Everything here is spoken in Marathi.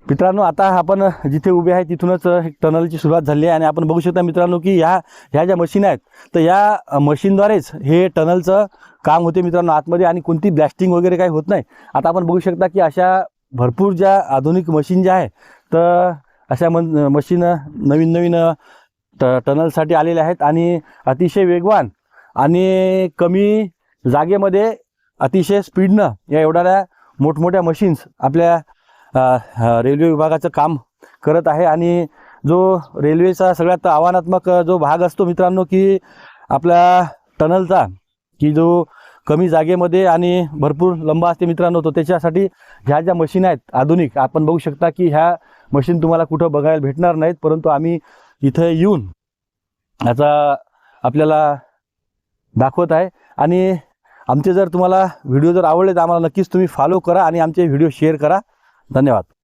मित्रांनो, आता आपण जिथे उभे आहे तिथूनच टनलची सुरुवात झाली आहे आणि आपण बघू शकता मित्रांनो की ह्या ज्या मशीन आहेत तर या मशीनद्वारेच हे टनलचं काम होते मित्रांनो आतमध्ये, आणि कोणती ब्लास्टिंग वगैरे काही होत नाही. आता आपण बघू शकता की अशा भरपूर ज्या आधुनिक मशीन ज्या आहे तर अशा मशीन नवीन नवीन टनलसाठी आलेल्या आहेत आणि अतिशय वेगवान आणि कमी जागेमध्ये अतिशय स्पीडनं या एवढ्या मोठमोठ्या मशीन्स आपल्या रेल्वे विभागाचं काम करत आहे. आणि जो रेल्वेचा सगळ्यात आव्हानात्मक जो भाग असतो मित्रांनो की आपल्या टनलचा, की जो कमी जागेमध्ये आणि भरपूर लंबा असते मित्रांनो, तो त्याच्यासाठी ह्या ज्या मशीन आहेत आधुनिक, आपण बघू शकता की ह्या मशीन तुम्हाला कुठं बघायला भेटणार नाहीत, परंतु आम्ही इथं येऊन याचा आपल्याला दाखवत आहे. आणि आमचे जर तुम्हाला व्हिडिओ जर आवडले तर आम्हाला नक्कीच तुम्ही फॉलो करा आणि आमचे व्हिडिओ शेअर करा. धन्यवाद.